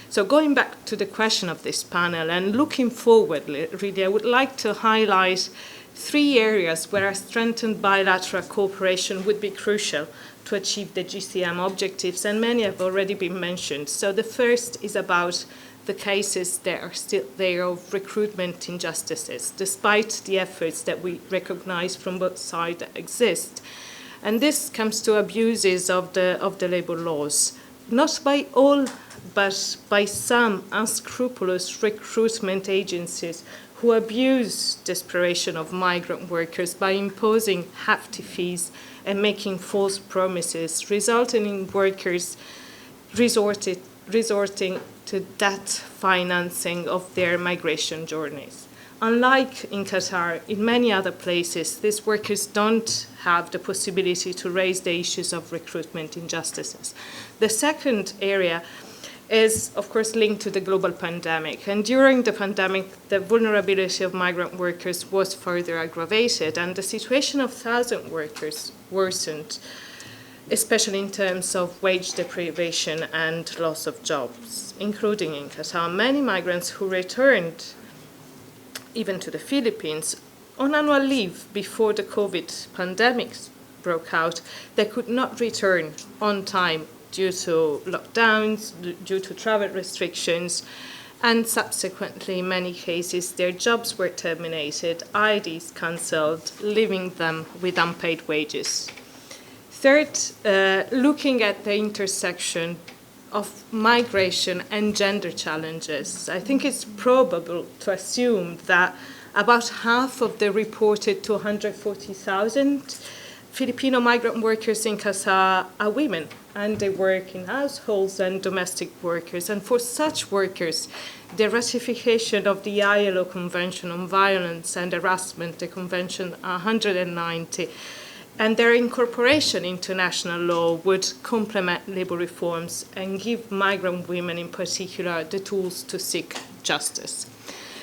So going back to the question of this panel and looking forward, really, I would like to highlight 3 areas where a strengthened bilateral cooperation would be crucial to achieve the GCM objectives, and many have already been mentioned. So the first is about the cases that are still there of recruitment injustices, despite the efforts that we recognize from both sides that exist. And this comes to abuses of the labor laws, not by all, but by some unscrupulous recruitment agencies who abuse desperation of migrant workers by imposing hefty fees and making false promises, resulting in workers resorting to debt financing of their migration journeys. Unlike in Qatar, in many other places, these workers don't have the possibility to raise the issues of recruitment injustices. The second area is, of course, linked to the global pandemic. And during the pandemic, the vulnerability of migrant workers was further aggravated, and the situation of thousands of workers worsened, especially in terms of wage deprivation and loss of jobs, including in Qatar. Many migrants who returned even to the Philippines on annual leave before the COVID pandemic broke out, they could not return on time due to lockdowns, due to travel restrictions, and subsequently, in many cases, their jobs were terminated, IDs cancelled, leaving them with unpaid wages. Third, looking at the intersection of migration and gender challenges, I think it's probable to assume that about half of the reported 240,000 Filipino migrant workers in Qatar are women, and they work in households and domestic workers. And for such workers, the ratification of the ILO Convention on Violence and Harassment, the Convention 190, and their incorporation into national law would complement labour reforms and give migrant women in particular the tools to seek justice.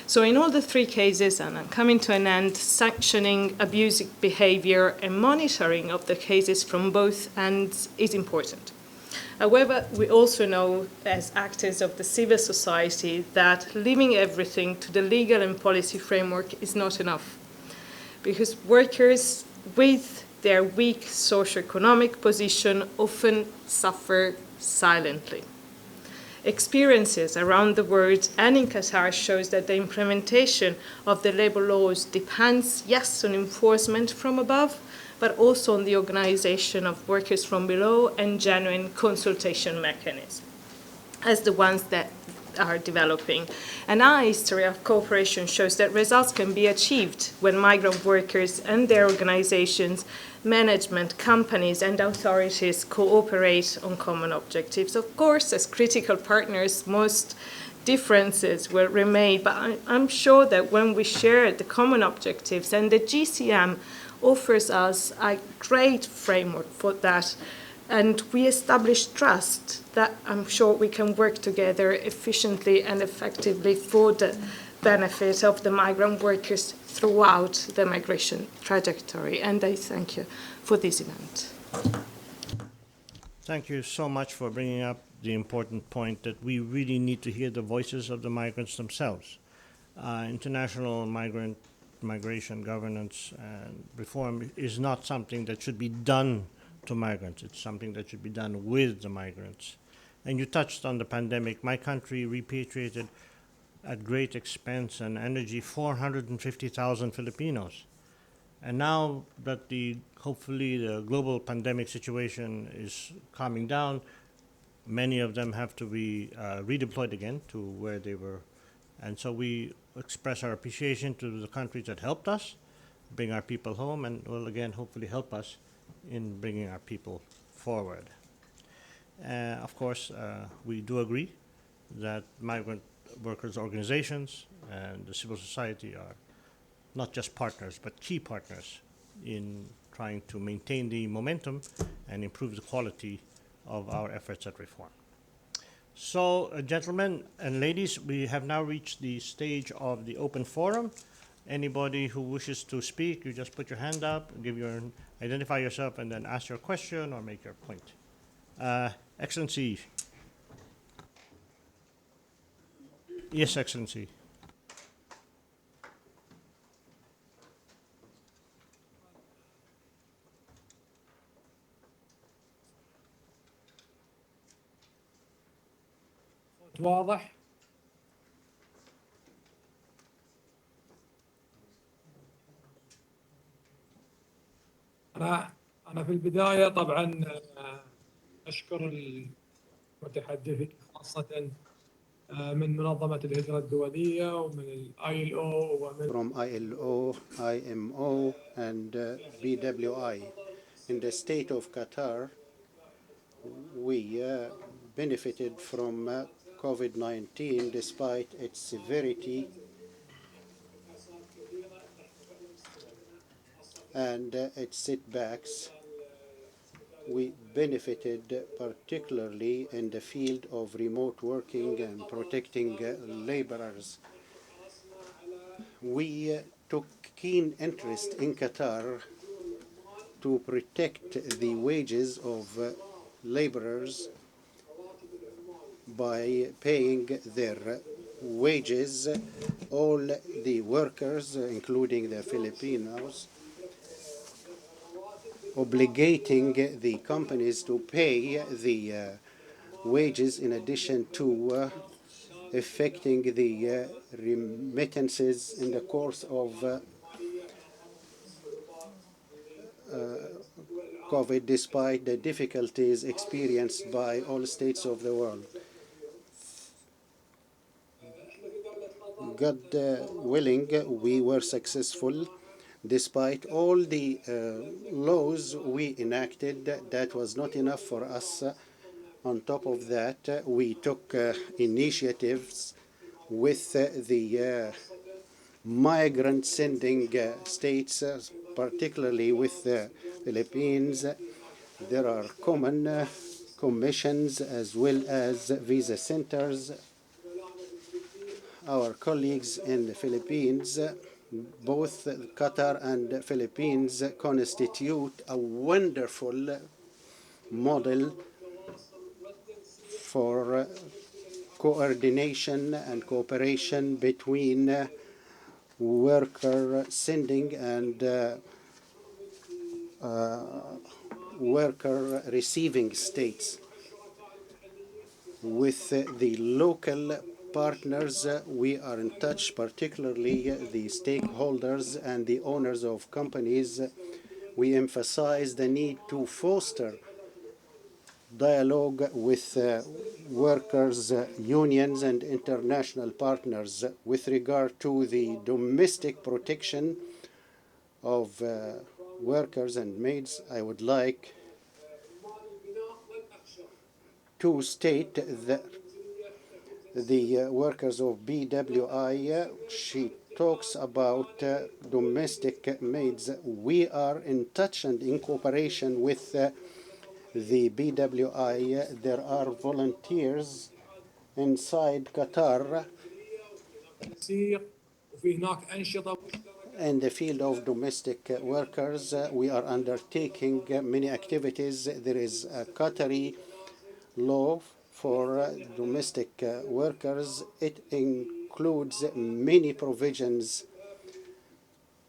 So in all the 3 cases, and I'm coming to an end, sanctioning abusive behaviour and monitoring of the cases from both ends is important. However, we also know as actors of the civil society that leaving everything to the legal and policy framework is not enough, because workers with their weak socioeconomic position often suffer silently. Experiences around the world and in Qatar shows that the implementation of the labour laws depends, yes, on enforcement from above, but also on the organisation of workers from below and genuine consultation mechanisms, as the ones that are developing. And our history of cooperation shows that results can be achieved when migrant workers and their organisations, management, companies and authorities cooperate on common objectives. Of course, as critical partners, most differences will remain, but I'm sure that when we share the common objectives, and the GCM offers us a great framework for that, and we establish trust, that I'm sure we can work together efficiently and effectively for the benefit of the migrant workers throughout the migration trajectory. And I thank you for this event. Thank you so much for bringing up the important point that we really need to hear the voices of the migrants themselves. International migration governance and reform is not something that should be done to migrants. It's something that should be done with the migrants. And you touched on the pandemic. My country repatriated at great expense and energy 450,000 Filipinos. And now that hopefully the global pandemic situation is calming down, many of them have to be redeployed again to where they were. And so we express our appreciation to the countries that helped us bring our people home and will again hopefully help us in bringing our people forward. Of course, we do agree that migrant workers' organizations and the civil society are not just partners, but key partners in trying to maintain the momentum and improve the quality of our efforts at reform. So, gentlemen and ladies, we have now reached the stage of the open forum. Anybody who wishes to speak, you just put your hand up, identify yourself, and then ask your question or make your point. Excellency. Yes, Excellency. واضح؟ أنا في البداية طبعا أشكر المتحدثين خاصة من منظمة الهجرة الدولية ومن ILO ومن From ILO, IMO, and BWI. In the state of Qatar, we benefited from COVID-19 despite its severity and its setbacks. We benefited particularly in the field of remote working and protecting laborers. We took keen interest in Qatar to protect the wages of laborers by paying their wages. All the workers, including the Filipinos, obligating the companies to pay the wages in addition to affecting the remittances in the course of COVID, despite the difficulties experienced by all states of the world. God willing, we were successful. Despite all the laws we enacted, that was not enough for us. On top of that, we took initiatives with the migrant sending states, particularly with the Philippines. There are common commissions as well as visa centers. Our colleagues in the Philippines, both Qatar and Philippines, constitute a wonderful model for coordination and cooperation between worker sending and worker receiving states. With the local partners, we are in touch, particularly the stakeholders and the owners of companies. We emphasize the need to foster dialogue with workers' unions and international partners with regard to the domestic protection of workers and maids. I would like to state that the workers of BWI, she talks about domestic maids. We are in touch and in cooperation with the BWI. There are volunteers inside Qatar in the field of domestic workers. We are undertaking many activities. There is a Qatari law for domestic workers. It includes many provisions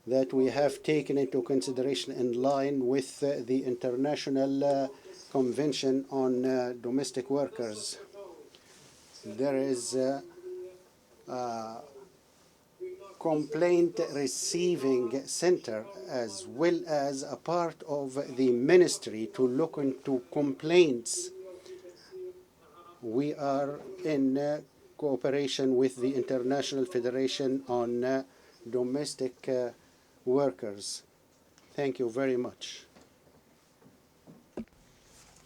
that we have taken into consideration in line with the International Convention on Domestic Workers. There is a complaint receiving center as well as a part of the ministry to look into complaints. We are in cooperation with the International Federation on Domestic Workers. Thank you very much.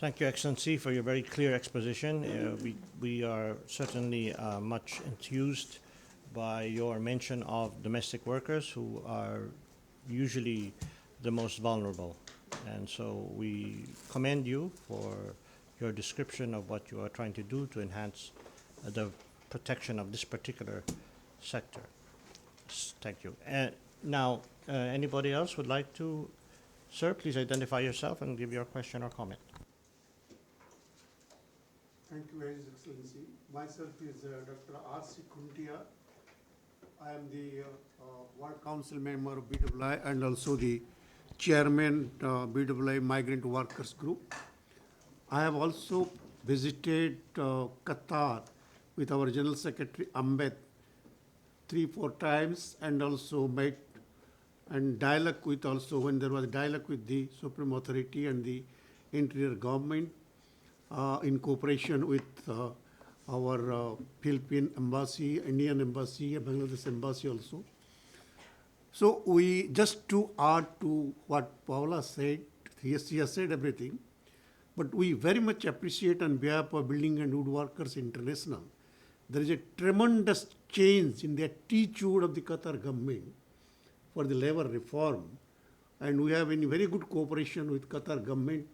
Thank you, Excellency, for your very clear exposition. We are certainly much enthused by your mention of domestic workers who are usually the most vulnerable. And so we commend you for your description of what you are trying to do to enhance the protection of this particular sector. Thank you. Now, anybody else would like to? Sir, please identify yourself and give your question or comment. Thank you, His Excellency. Myself is Dr. R.C. Kuntia. I am the World Council member of BWI and also the Chairman BWI Migrant Workers Group. I have also visited Qatar with our General Secretary Ahmed 3-4 times, and also met and dialogue with also when there was dialogue with the Supreme Authority and the Interior Government in cooperation with our Philippine Embassy, Indian Embassy, Bangladesh Embassy also. So we, just to add to what Paula said, she has said everything, but we very much appreciate on behalf of Building and Woodworkers International, there is a tremendous change in the attitude of the Qatar government for the labor reform, and we have in very good cooperation with Qatar government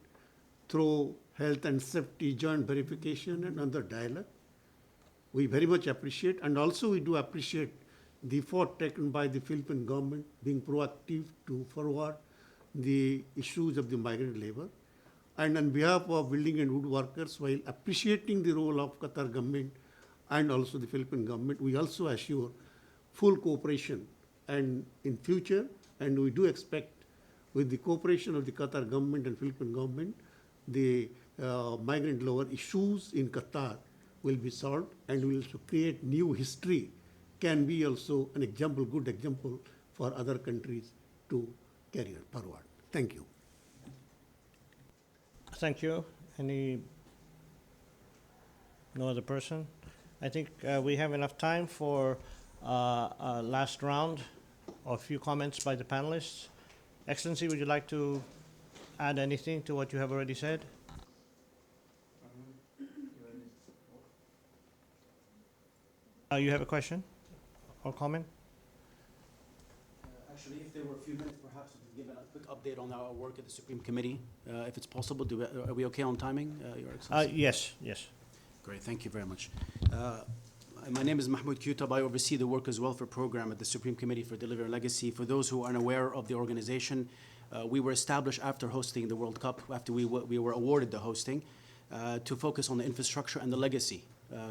through health and safety joint verification and other dialogue. We very much appreciate, and also we do appreciate the effort taken by the Philippine government being proactive to forward the issues of the migrant labor. And on behalf of Building and Woodworkers, while appreciating the role of Qatar government and also the Philippine government, we also assure full cooperation and in future, and we do expect with the cooperation of the Qatar government and Philippine government, the migrant labor issues in Qatar will be solved, and will also create new history, can be also an example, good example for other countries to carry forward. Thank you. Thank you. No other person? I think we have enough time for a last round or a few comments by the panelists. Excellency, would you like to add anything to what you have already said? You have a question or comment? Actually, if there were a few minutes, perhaps we could give a quick update on our work at the Supreme Committee, if it's possible. Are we okay on timing, Your Excellency? Yes. Great, thank you very much. My name is Mahmoud Kutab. I oversee the Workers' Welfare Program at the Supreme Committee for Delivery and Legacy. For those who are unaware of the organization, we were established after hosting the World Cup, after we were awarded the hosting, to focus on the infrastructure and the legacy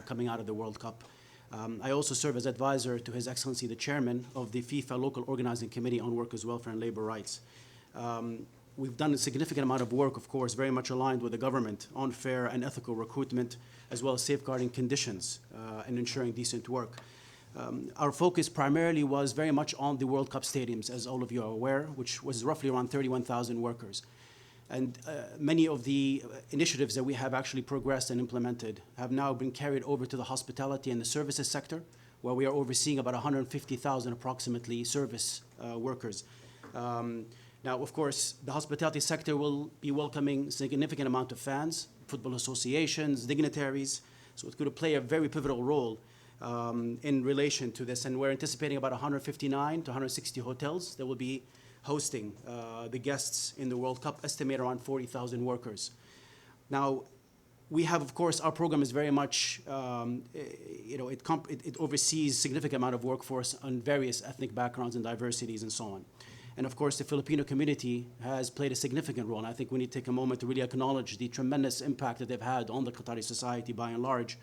coming out of the World Cup. I also serve as advisor to His Excellency the Chairman of the FIFA Local Organizing Committee on Workers' Welfare and Labor Rights. We've done a significant amount of work, of course, very much aligned with the government on fair and ethical recruitment, as well as safeguarding conditions and ensuring decent work. Our focus primarily was very much on the World Cup stadiums, as all of you are aware, which was roughly around 31,000 workers. And many of the initiatives that we have actually progressed and implemented have now been carried over to the hospitality and the services sector, where we are overseeing about 150,000 approximately service workers. Now, of course, the hospitality sector will be welcoming a significant amount of fans, football associations, dignitaries, so it's going to play a very pivotal role in relation to this. And we're anticipating about 159 to 160 hotels that will be hosting the guests in the World Cup, estimated around 40,000 workers. Now, we have, of course, our program is very much, it oversees significant amount of workforce on various ethnic backgrounds and diversities and so on. And of course, the Filipino community has played a significant role. And I think we need to take a moment to really acknowledge the tremendous impact that they've had on the Qatari society by and large.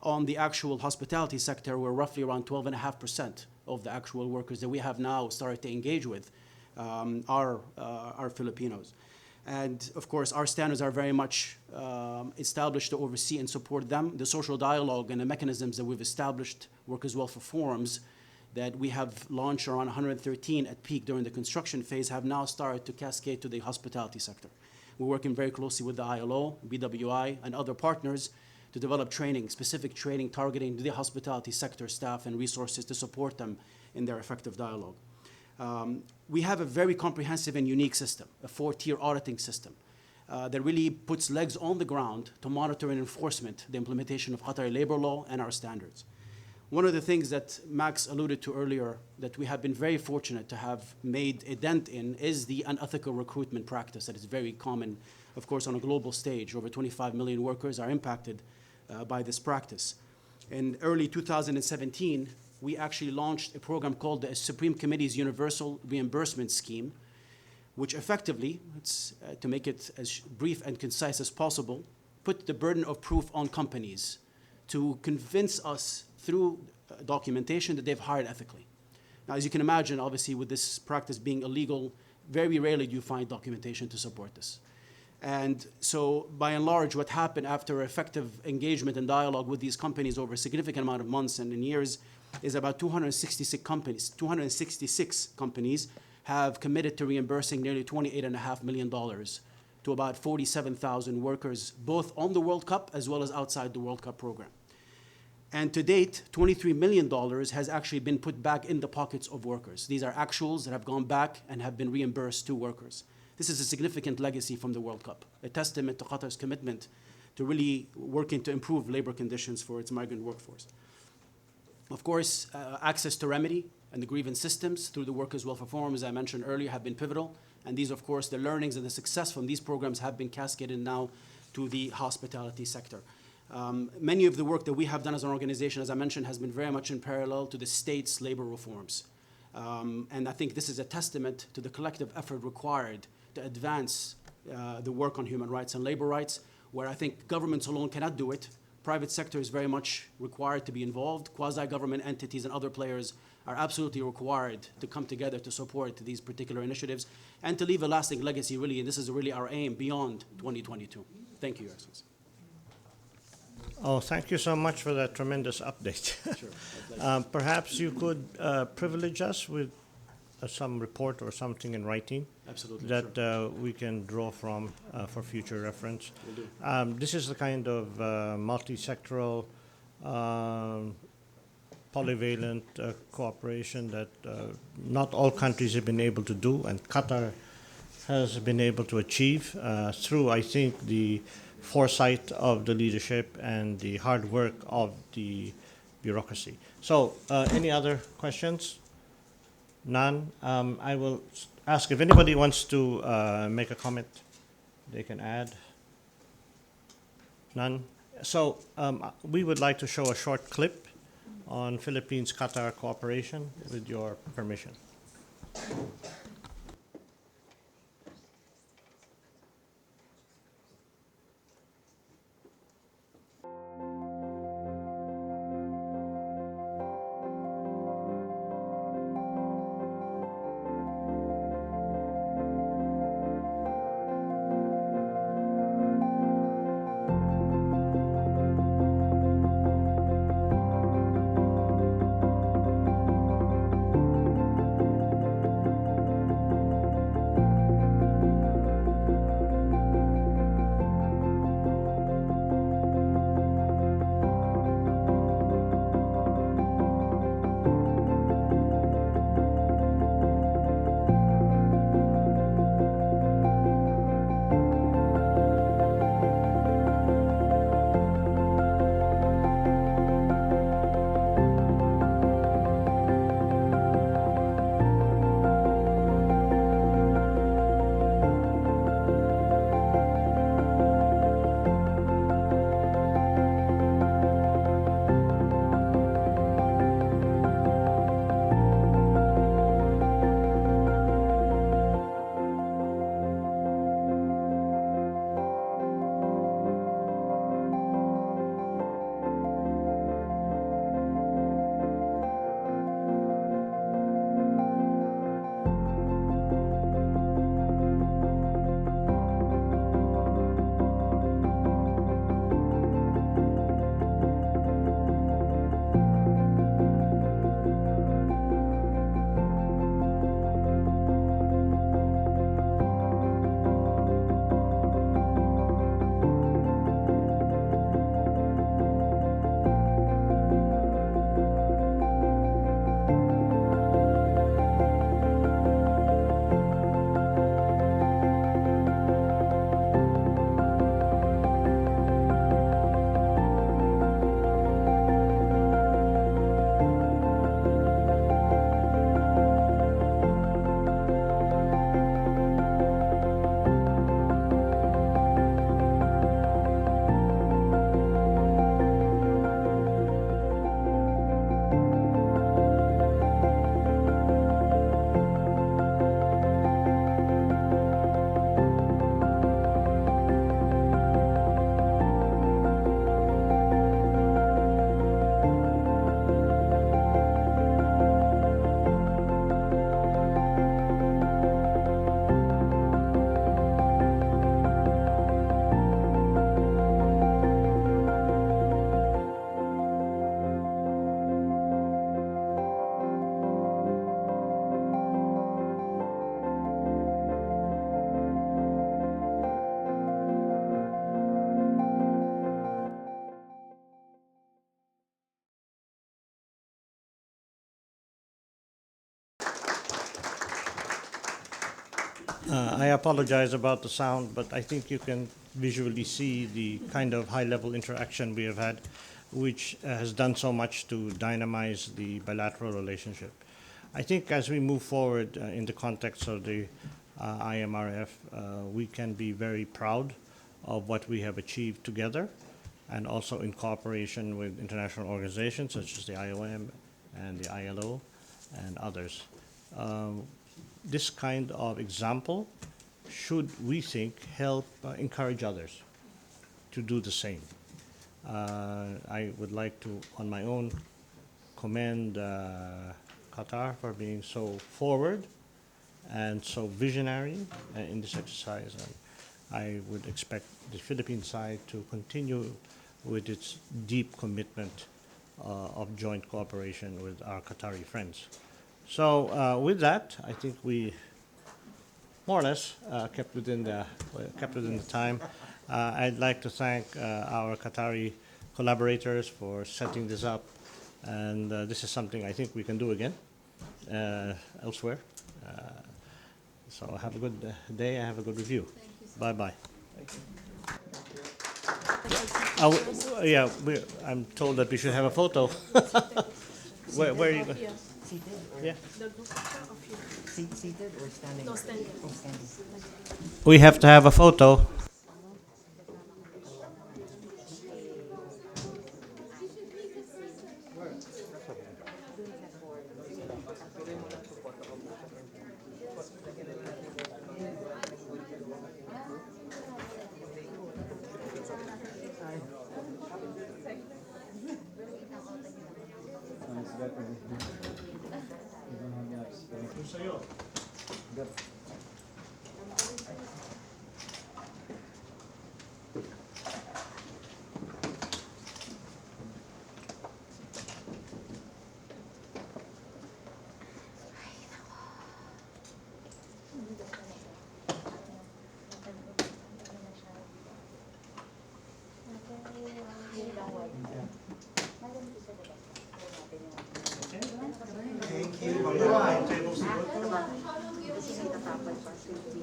On the actual hospitality sector, we're roughly around 12.5% of the actual workers that we have now started to engage with are Filipinos. And of course, our standards are very much established to oversee and support them. The social dialogue and the mechanisms that we've established, Workers' Welfare Forums, that we have launched around 113 at peak during the construction phase, have now started to cascade to the hospitality sector. We're working very closely with the ILO, BWI, and other partners to develop training, specific training targeting the hospitality sector staff and resources to support them in their effective dialogue. We have a very comprehensive and unique system, a 4-tier auditing system. that really puts legs on the ground to monitor and enforcement the implementation of Qatari labor law and our standards. One of the things that Max alluded to earlier that we have been very fortunate to have made a dent in is the unethical recruitment practice that is very common, of course, on a global stage. Over 25 million workers are impacted by this practice. In early 2017, we actually launched a program called the Supreme Committee's Universal Reimbursement Scheme, which effectively, to make it as brief and concise as possible, put the burden of proof on companies to convince us through documentation that they've hired ethically. Now, as you can imagine, obviously, with this practice being illegal, very rarely do you find documentation to support this. And so, by and large, what happened after effective engagement and dialogue with these companies over a significant amount of months and in years is about 266 companies have committed to reimbursing nearly $28.5 million to about 47,000 workers, both on the World Cup as well as outside the World Cup program. And to date, $23 million has actually been put back in the pockets of workers. These are actuals that have gone back and have been reimbursed to workers. This is a significant legacy from the World Cup, a testament to Qatar's commitment to really working to improve labor conditions for its migrant workforce. Of course, access to remedy and the grievance systems through the Workers' Welfare Forum, as I mentioned earlier, have been pivotal. And these, of course, the learnings and the success from these programs have been cascaded now to the hospitality sector. Many of the work that we have done as an organization, as I mentioned, has been very much in parallel to the state's labor reforms. And I think this is a testament to the collective effort required to advance the work on human rights and labor rights, where I think governments alone cannot do it. Private sector is very much required to be involved. Quasi-government entities and other players are absolutely required to come together to support these particular initiatives and to leave a lasting legacy, really, and this is really our aim beyond 2022. Thank you, Your Excellency. Oh, thank you so much for that tremendous update. Sure. Perhaps you could privilege us with some report or something in writing. Absolutely, that sure. We can draw from for future reference. Will do. This is the kind of multi-sectoral, polyvalent cooperation that not all countries have been able to do, and Qatar has been able to achieve through, I think, the foresight of the leadership and the hard work of the bureaucracy. So, any other questions? None. I will ask if anybody wants to make a comment, they can add. None. So, we would like to show a short clip on Philippines-Qatar cooperation, with your permission. I apologize about the sound, but I think you can visually see the kind of high-level interaction we have had, which has done so much to dynamize the bilateral relationship. I think as we move forward in the context of the IMRF, we can be very proud of what we have achieved together, and also in cooperation with international organizations such as the IOM and the ILO and others. This kind of example should, we think, help encourage others to do the same. I would like to, on my own, commend Qatar for being so forward and so visionary in this exercise. And I would expect the Philippine side to continue with its deep commitment of joint cooperation with our Qatari friends. So with that, I think we more or less kept within the time. I'd like to thank our Qatari collaborators for setting this up, and this is something I think we can do again elsewhere. So have a good day and have a good review. Bye bye. Yeah, I'm told that we should have a photo. Where are you going? Yeah. Seated or standing? No, standing. Oh, standing. We have to have a photo. Thank you.